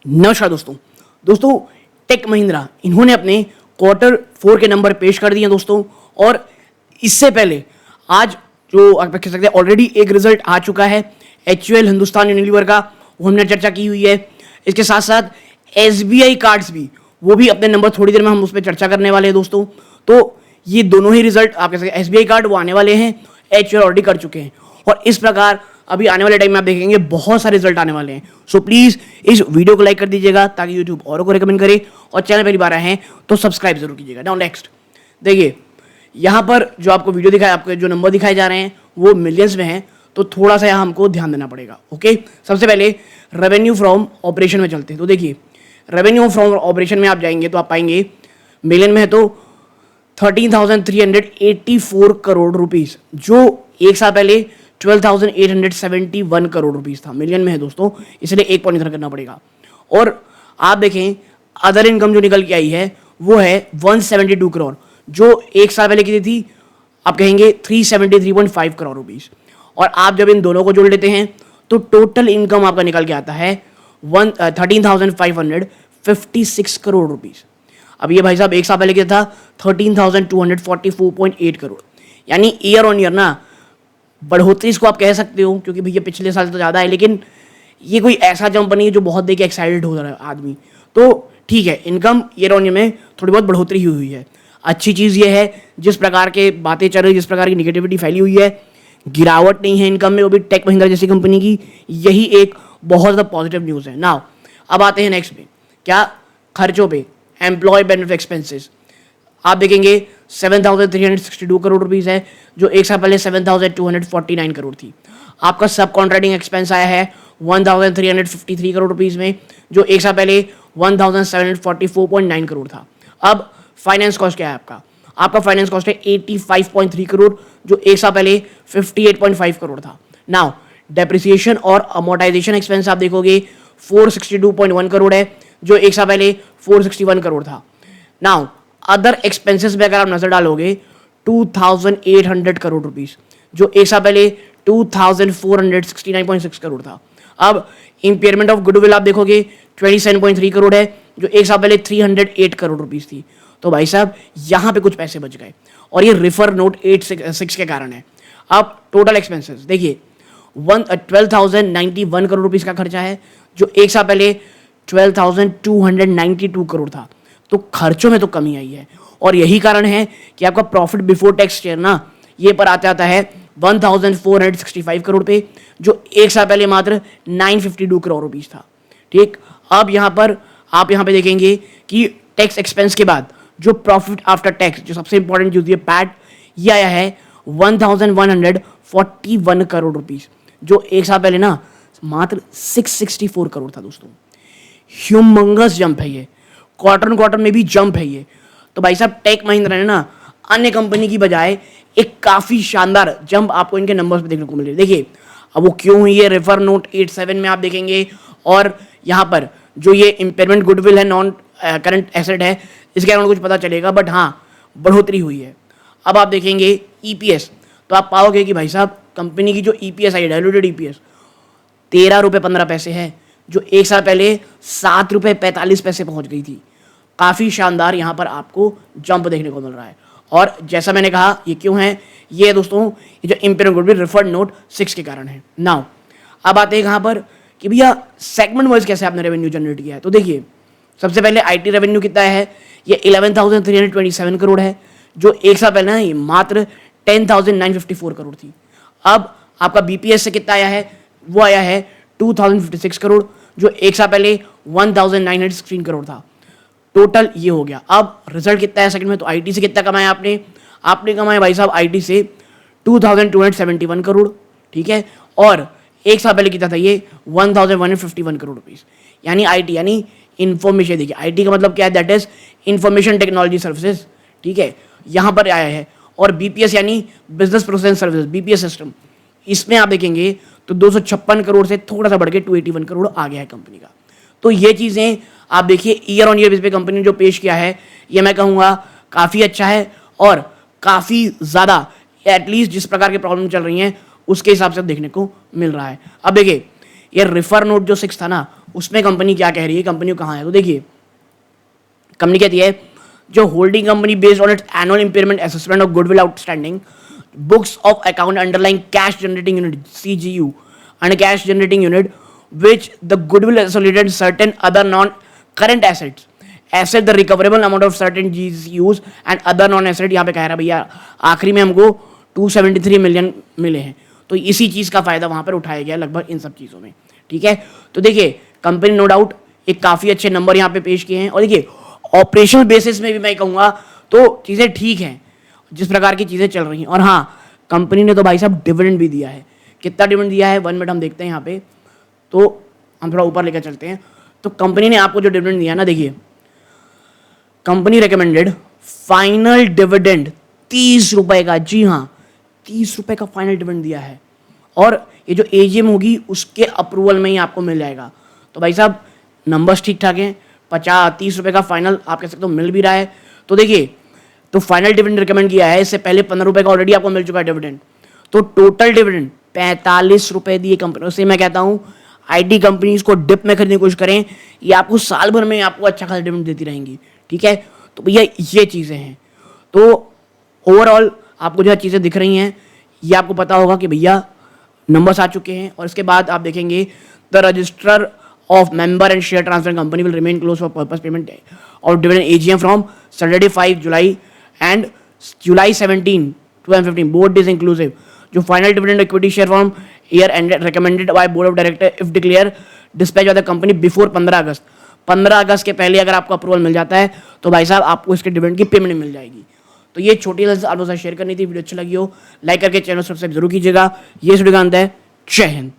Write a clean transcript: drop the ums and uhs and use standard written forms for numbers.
नमस्कार दोस्तों। टेक महिंद्रा इन्होंने अपने Q4 के नंबर पेश कर दिए दोस्तों। और इससे पहले आज जो आप कह सकते हैं ऑलरेडी एक रिजल्ट आ चुका है HUL हिंदुस्तान यूनिलीवर का, वो हमने चर्चा की हुई है। इसके साथ साथ SBI कार्ड्स भी, वो भी अपने नंबर थोड़ी देर में हम उस पर चर्चा करने वाले हैं दोस्तों। तो ये दोनों ही रिजल्ट आप कह सकते हैं SBI कार्ड वो आने वाले हैं, HUL ऑलरेडी कर चुके हैं। और इस प्रकार अभी आने वाले टाइम में आप देखेंगे बहुत सारे रिजल्ट आने वाले हैं। सो प्लीज इस वीडियो को लाइक कर दीजिएगा ताकि यूट्यूब औरों को रिकमेंड करे, और चैनल पहली बार आए हैं तो सब्सक्राइब जरूर कीजिएगा। नाउ नेक्स्ट देखिए, यहाँ पर जो आपको वीडियो दिखाया, आपके जो नंबर दिखाए जा रहे हैं वो मिलियंस में हैं, तो थोड़ा सा यहाँ हमको ध्यान देना पड़ेगा। ओके, सबसे पहले रेवेन्यू फ्रॉम ऑपरेशन में चलते हैं। तो देखिए, रेवेन्यू फ्रॉम ऑपरेशन में आप जाएंगे तो आप पाएंगे मिलियन में है तो 13,384 करोड़ रुपीस, जो एक साल पहले 12,871 करोड़ रुपीस था। मिलियन में है दोस्तों, इसलिए एक पॉइंट इधर करना पड़ेगा। और आप देखें अदर इनकम जो निकल के आई है वो है 172 करोड़, जो एक साल पहले कितनी थी, आप कहेंगे 373.5 करोड़ रुपीस। और आप जब इन दोनों को जोड़ लेते हैं तो टोटल इनकम आपका निकल के आता है 13,556 करोड़ रुपीस। अब ये भाई साहब एक साल पहले क्या था, 13,244.8 करोड़। यानी ईयर ऑन ईयर ना बढ़ोतरी इसको आप कह सकते हो, क्योंकि भैया पिछले साल तो ज़्यादा है, लेकिन ये कोई ऐसा जंप नहीं है जो बहुत देख के एक्साइटेड हो रहा है आदमी। तो ठीक है, इनकम ईयर ऑन ईयर में थोड़ी बहुत बढ़ोतरी हुई है। अच्छी चीज़ ये है, जिस प्रकार के बातें चल रही, जिस प्रकार की निगेटिविटी फैली हुई है, गिरावट नहीं है इनकम में, वो भी टेक महिंद्रा जैसी कंपनी की, यही एक बहुत ज़्यादा पॉजिटिव न्यूज़ है। नाउ अब आते हैं नेक्स्ट पे, क्या खर्चों पे, एम्प्लॉय बेनिफिट एक्सपेंसेस आप देखेंगे 7,362 करोड़ रुपीस है, जो एक साल पहले 7,249 करोड़ थी। आपका सब कॉन्ट्रैक्टिंग एक्सपेंस आया है 1,353 करोड़ रुपीस में, जो एक साल पहले 1,744.9 करोड़ था। अब फाइनेंस कॉस्ट क्या है आपका फाइनेंस कॉस्ट है 85.3 करोड़, जो एक साल पहले 58.5 करोड़ था। नाउ डेप्रिसिएशन और अमोर्टाइजेशन एक्सपेंस आप देखोगे 462.1 करोड़ है, जो एक साल पहले 461 करोड़ था। नाउ अदर एक्सपेंसेस में अगर आप नजर डालोगे 2,800 करोड़ रुपीस, जो एक साल पहले 2,469.6 करोड़ था। अब इंपेयरमेंट ऑफ गुडविल आप देखोगे 27.3 करोड़ है, जो एक साल पहले 308 करोड़ रुपीस थी। तो भाई साहब यहां पे कुछ पैसे बच गए, और ये रिफर नोट 86 के कारण है। अब टोटल एक्सपेंसेस देखिए 12,091 करोड़ रुपीस का खर्चा है, जो एक साल पहले 12,292 करोड़ था। तो खर्चों में तो कमी आई है, और यही कारण है कि आपका प्रॉफिट बिफोर टैक्स शेयर ना ये पर आता है 1,465 करोड़ पे, जो एक साल पहले मात्र 952 करोड़ रुपीस था। ठीक, अब यहाँ पर आप यहाँ पे देखेंगे कि टैक्स एक्सपेंस के बाद जो प्रॉफिट आफ्टर टैक्स, जो सबसे इंपॉर्टेंट चीज है पैट, ये आया है 1,141 करोड़ रुपीस, जो एक साल पहले ना मात्र 664 करोड़ था दोस्तों। ह्यूमंगस जंप है ये, क्वार्टर में भी जंप है ये। तो भाई साहब टेक महिंद्रा ने ना अन्य कंपनी की बजाय एक काफी शानदार जंप आपको इनके नंबर्स पे देखने को मिल रही है। देखिए अब वो क्यों हुई है, रेफर नोट 87 में आप देखेंगे। और यहाँ पर जो ये इम्पेयरमेंट गुडविल है, नॉन करंट एसेट है, इसके कारण कुछ पता चलेगा, बट हाँ बढ़ोतरी हुई है। अब आप देखेंगे EPS, तो आप पाओगे कि भाई साहब कंपनी की जो EPS आई, डायलूटेड EPS 13 रुपये 15 पैसे है, जो एक साल पहले 7 रुपये 45 पैसे पहुंच गई थी। काफ़ी शानदार यहाँ पर आपको जंप देखने को मिल रहा है। और जैसा मैंने कहा ये क्यों है, ये दोस्तों ये जो इम्पेयरमेंट गुडविल रेफर्ड नोट 6 के कारण है। नाउ अब आते हैं कहाँ पर कि भैया सेगमेंट वाइज कैसे आपने रेवेन्यू जनरेट किया है। तो देखिए सबसे पहले IT रेवेन्यू कितना है, ये 11,327 करोड़ है, जो एक साल पहले ना मात्र 10,954 करोड़ थी। अब आपका BPS से कितना आया है, वो आया है 2,056 करोड़, जो एक साल पहले 1,916 करोड़ था। टोटल ये हो गया। अब रिजल्ट कितना है सेकंड में, तो IT से कितना कमाया आपने कमाया भाई साहब IT से 2,271 करोड़, ठीक है। और एक साल पहले कितना था ये 1,151 करोड़ रुपीस। यानी IT यानी इंफॉर्मेशन, देखिए IT का मतलब क्या है, that is information technology services, ठीक है, यहाँ पर आया है। और BPS यानी business process services, BPS system, इसमें आप देखेंगे तो 256 करोड़ से थोड़ा सा बढ़ के 281 करोड़ आ गया है कंपनी का। तो ये चीज़ें आप देखिए ईयर ऑन ईयर बेस पे कंपनी ने जो पेश किया है, ये मैं कहूँगा काफ़ी अच्छा है, और काफ़ी ज़्यादा एटलीस्ट जिस प्रकार की प्रॉब्लम चल रही हैं उसके हिसाब से देखने को मिल रहा है। अब देखिए ये रेफर नोट जो 6 था ना, उसमें कंपनी क्या कह रही है, कंपनी कहाँ है। तो देखिए कंपनी कहती है जो holding company based on it's annual impairment assessment of goodwill outstanding books of account underlying cash generating unit CGU and cash generating unit which the goodwill associated certain other non current asset the recoverable amount of certain GCUs and other non asset। यहाँ पे कह रहा भैया आखिरी में हमको 273 million मिले हैं, तो इसी चीज़ का फायदा वहाँ पर उठाया गया लगभग इन सब चीज़ों में। ठीक है, तो देखिए कंपनी नो डाउट एक काफ़ी अच्छे नंबर यहाँ पे पेश किए हैं, और देखिए ऑपरेशनल बेसिस में भी मैं कहूँगा तो चीज़ें ठीक हैं जिस प्रकार की चीज़ें चल रही हैं। और हाँ, कंपनी ने तो भाई साहब डिविडेंड भी दिया है। कितना डिविडेंड दिया है 1 मिनट हम देखते हैं यहाँ पे, तो हम थोड़ा ऊपर लेकर चलते हैं। तो कंपनी ने आपको जो डिविडेंड दिया ना, देखिए कंपनी रिकमेंडेड फाइनल डिविडेंड 30 रुपए का, जी हाँ 30 रुपए का फाइनल डिविडेंड दिया है, और ये जो AGM होगी उसके अप्रूवल में ही आपको मिल जाएगा। तो भाई साहब नंबर्स ठीक ठाक हैं, 30 रुपए का फाइनल आप कह सकते हो मिल भी रहा है। तो देखिए तो फाइनल डिविडेंड रिकमेंड किया है, इससे पहले 15 रुपए का ऑलरेडी आपको मिल चुका है डिविडेंड, तो टोटल डिविडेंड 45 रुपए दिए कंपनी। उससे मैं कहता हूँ IT कंपनीज को डिप में खरीदने की कोशिश करें, ये आपको साल भर में आपको अच्छा खासा डिविडेंड देती रहेंगी। ठीक है, तो भैया ये चीज़ें हैं। तो ओवरऑल आपको जो चीज़ें दिख रही हैं ये आपको पता होगा कि भैया नंबर्स आ चुके हैं। और इसके बाद आप देखेंगे the registrar of member and share transfer company will remain close for purpose payment of dividend AGM from Saturday 5 July and July 17 2015 both days inclusive. जो final dividend equity share form year ended recommended by board of director if declare dispatch by the company before 15 August के पहले अगर आपको approval मिल जाता है तो भाई साहब आपको इसके डिविडेंड की पेमेंट मिल जाएगी। तो ये छोटी सी आपको शेयर करनी थी, वीडियो अच्छी लगी हो लाइक करके चैनल सब्सक्राइब जरूर कीजिएगा। ये वीडियो का अंत है। जय हिंद।